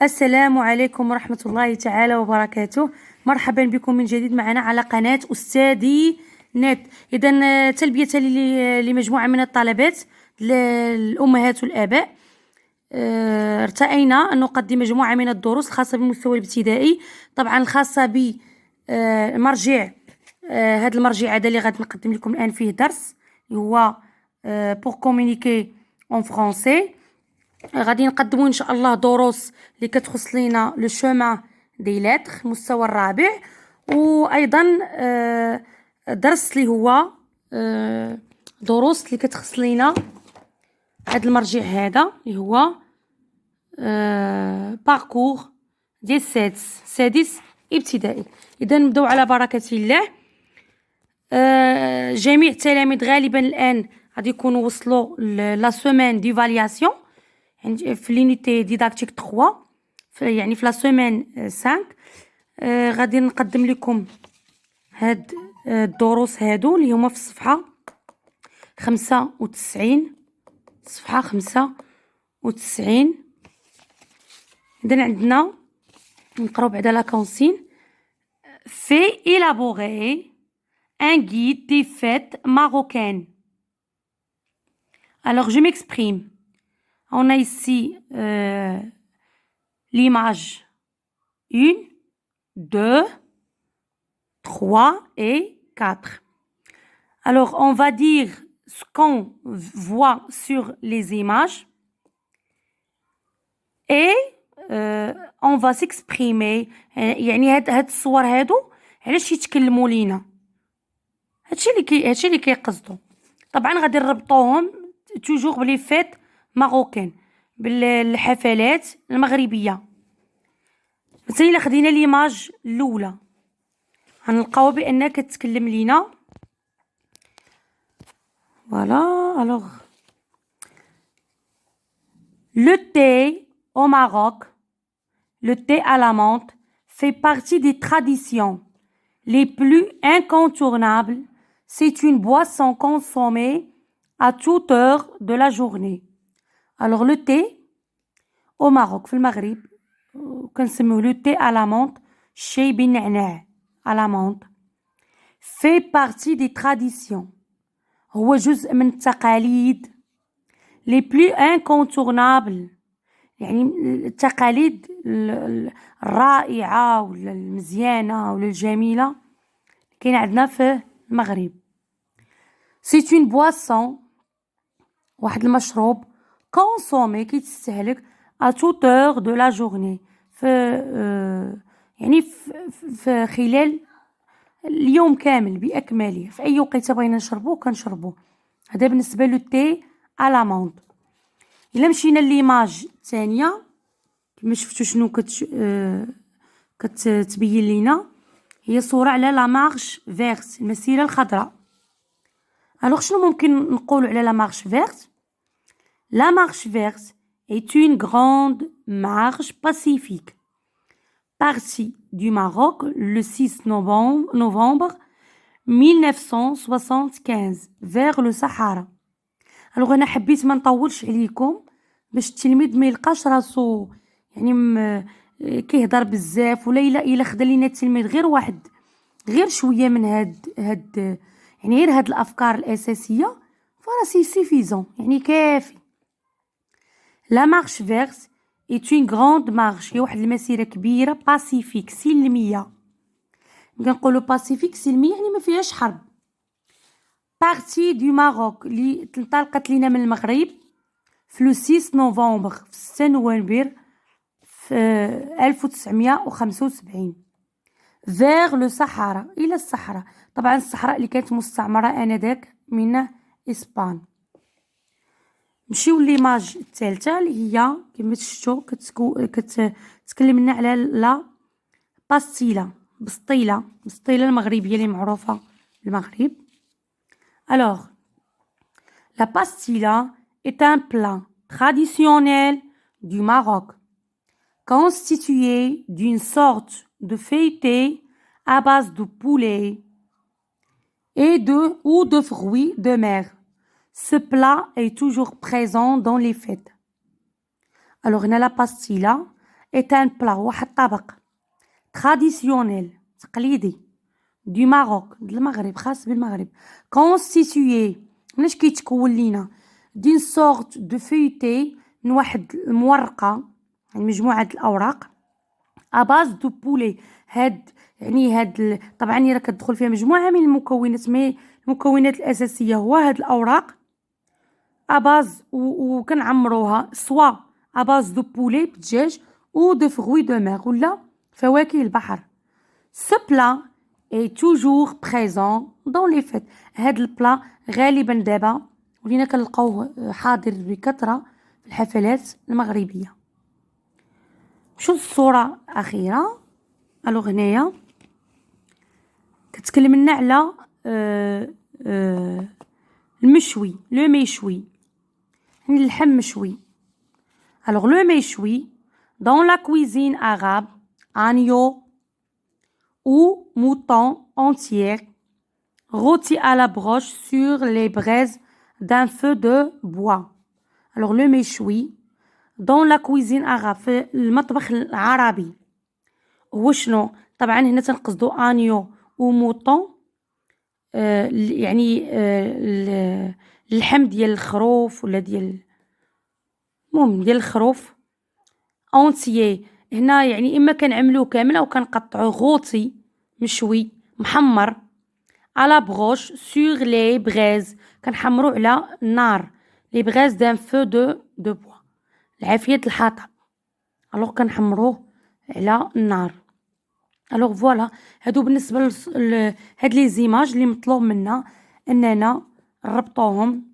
السلام عليكم ورحمة الله تعالى وبركاته. مرحبا بكم من جديد معنا على قناة أستاذي نت. إذا تلبية لمجموعة من الطلبات الأمهات والآباء، ارتأينا أن نقدم مجموعة من الدروس الخاصة بالمستوى الابتدائي، طبعا الخاصة بمرجع هذا المرجع هذا اللي غادي نقدم لكم الآن فيه درس اللي هو pour communiquer en français. غادي نقدموا ان شاء الله دروس اللي كتخص لينا لو شومان دي لتر المستوى الرابع، وايضا درس اللي هو دروس اللي كتخص لينا هذا المرجع هذا اللي هو باركور ديال سادس ابتدائي. اذا نبداو على بركه الله. جميع التلاميذ غالبا الان غادي يكونوا وصلوا لا سومان ديفالياسيون في لينيتي ديداكتيك 3، يعني في لا سومان 5. غادي نقدم لكم هاد الدروس هادو اللي هما في الصفحه 95. صفحه 95 اذا عندنا نقراو بعدا لا كونسين. في élaborer un guide des fêtes marocaines. Alors je m'exprime. On a ici l'image 1, 2, 3 et 4. Alors, on va dire ce qu'on voit sur les images et on va s'exprimer. يعني هاد الصور هادو علاش يتكلموا لينا، هادشي اللي كيقصدوا. طبعا غادي نربطوهم توجور بلي فيت ماروكان، بالحفلات المغربيه. مثلا الا خدينا ليماج الاولى غنلقاو بان كتكلم لينا فوالا. الوغ le thé au Maroc, le thé à la menthe fait partie des traditions les plus incontournables. C'est une boisson consommée à toute heure de la journée. Alors le thé au Maroc في المغرب كنسميوه le thé à la menthe، الشاي بالنعناع à la menthe، fait partie des traditions، هو جزء من التقاليد les plus incontournables، يعني التقاليد الرائعة ولا المزيانة ولا الجميلة كاينة عندنا في المغرب. c'est une boisson، واحد المشروب consommé كيتستهلك à toute heure de la journée، يعني في خلال اليوم كامل بأكمله، في أي وقت بغينا نشربوه كنشربوه. هذا بالنسبة لو تي à la menthe. إلا مشينا ليماج الثانية كما شفتو شنو كتبين لينا، هي صورة على لا مارش فيرت، المسيرة الخضراء. الوغ شنو ممكن نقولوا على لا مارش فيرت؟ La marche verte est une grande marche pacifique partie du Maroc le 6 novembre 1975 vers le Sahara. Alors انا حبيت ما نطولش عليكم باش التلميذ ما يلقاش راسو يعني كيهضر بزاف، ولا الا خدا لينا التلميذ غير شويه من هاد يعني غير هاد الافكار الاساسيه فراسي سيفيزون، يعني كافي. La marche verte est une grande marche، هي واحد المسيرة كبيرة باسيفيك سلمية. كنقولوا باسيفيك سلمية يعني ما فيهاش حرب. بارتي دو ماروك اللي انطلقت لينا من المغرب في لو 6 نوفمبر في 6 نوفمبر في 1975 vers le Sahara إلى الصحراء. طبعا الصحراء اللي كانت مستعمرة آنذاك من إسبان. نمشيو ليماج الثالثه اللي هي كما شفتوا كتكلم لنا على لا باستيلا، بسطيله المغربيه اللي معروفه بالمغرب. alors la pastilla est un plat traditionnel du Maroc constitué d'une sorte de feuilleté à base de poulet ou de fruits de mer. Ce plat est toujours présent dans les fêtes. Alors, la pastilla est un plat واحد طبق traditionnel تقليدي du Maroc د المغرب خاص بالمغرب constitué مناش كيتكون لينا d'une sorte de feuilleté من واحد المورقة يعني مجموعة الأوراق à base de poulet هاد طبعا راه كتدخل فيها مجموعة من المكونات مي المكونات الأساسية هو هاد الأوراق أباز وكنعمروها سوا أباز دو بولي بدجاج أو دو فغوي دو مير ولا فواكه البحر. سو بلا اي توجور بريزون دون لي فيت. هاد البلا غالبا دابا ولينا كنلقاوه حاضر بكثرة في الحفلات المغربية. شو الصورة الأخيرة؟ ألوغ هنايا كتكلم لنا على المشوي لو ميشوي يعني اللحم مشوي. Alors le méchoui dans la cuisine arabe agneau ou mouton entier rôti à la broche sur les braises d'un feu de bois. Alors le méchoui dans la cuisine arabe في المطبخ العربي هو شنو؟ طبعا هنا تنقصدو انيو وموطون يعني اللحم ديال الخروف ولا ديال المهم ديال الخروف اونتيي. هنا يعني اما كنعملوه كامل او كنقطعوه غوطي مشوي محمر على بغوش سور لي بغيز كنحمرو على النار لي بغيز دان فو دو بوا العافية الحطب. الوغ كنحمروه على النار. الوغ فوالا هادو بالنسبه هاد لي زيماج اللي مطلوب منا اننا نربطوهم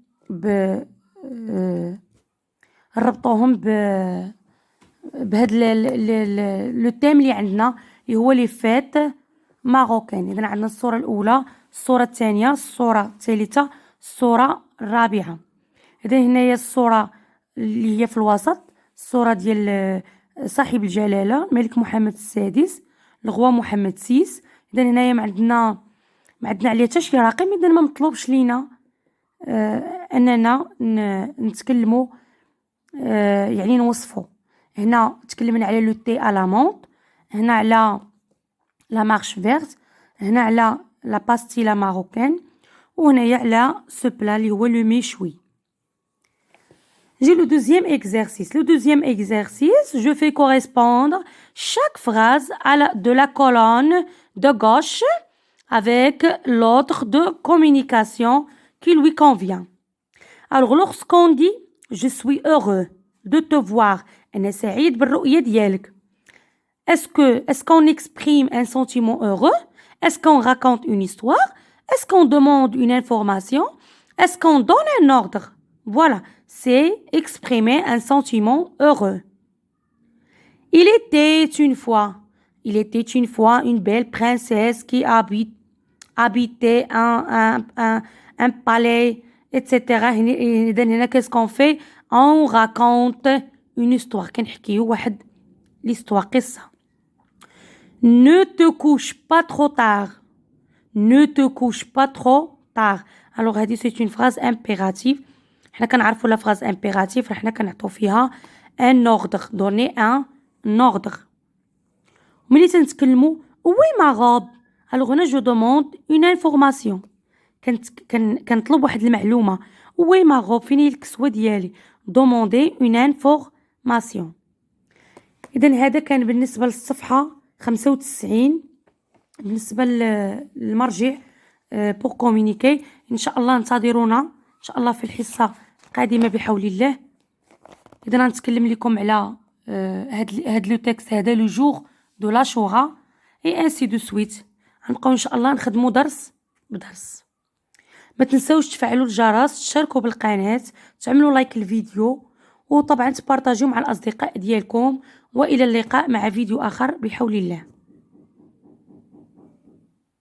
بهاد لو تيم اللي عندنا اللي هو لي فات ماروكان. اذا عندنا الصوره الاولى الصوره الثانيه الصوره الثالثه الصوره الرابعه. اذا هنايا الصوره اللي هي في الوسط الصوره ديال صاحب الجلاله الملك محمد السادس الغوا محمد سيس. اذا هنايا ما عندنا عليه حتى شي رقم. اذا ما مطلوبش لينا اننا نتكلموا يعني نوصفوا. هنا تكلمنا على لو تي على مونط هنا على لا مارش فيرت هنا على لا باستيلا ماروكان وهنايا على سو بلا اللي هو لو ميشوي. J'ai le deuxième exercice. Le deuxième exercice, je fais correspondre chaque phrase de la colonne de gauche avec l'autre de communication qui lui convient. Alors, lorsqu'on dit « Je suis heureux de te voir » أنا سعيد بالرؤية ديالك. Est-ce qu'on exprime un sentiment heureux? Est-ce qu'on raconte une histoire? Est-ce qu'on demande une information? Est-ce qu'on donne un ordre? Voilà, c'est exprimer un sentiment heureux. Il était une fois une belle princesse qui habitait un palais, etc. Qu'est-ce qu'on fait? On raconte une histoire. كنحكيو واحد l'histoire قصة. Ne te couche pas trop tard. Ne te couche pas trop tard. Alors هذه c'est une phrase impérative. حنا كنعرفوا لا phrase impérative راه حنا كنعطيو فيها un ordre donner un ordre. ملي تنتكلموا وي ما غاب alors هنا je demande une information كنطلب واحد المعلومه وي ما غاب فين هي الكسوه ديالي demander une information. اذا هذا كان بالنسبه للصفحه 95 بالنسبه للمرجع pour communiquer. ان شاء الله انتظرونا ان شاء الله في الحصه القادمه بحول الله. اذا غنتكلم لكم على هاد لو تكست هذا لو جور دو لاشورا اي انسي دو سويت. غنبقاو ان شاء الله نخدموا درس بدرس. ما تنساوش تفعلوا الجرس تشاركوا بالقناه تعملوا لايك الفيديو وطبعا تبارطاجيو مع الاصدقاء ديالكم. والى اللقاء مع فيديو اخر بحول الله.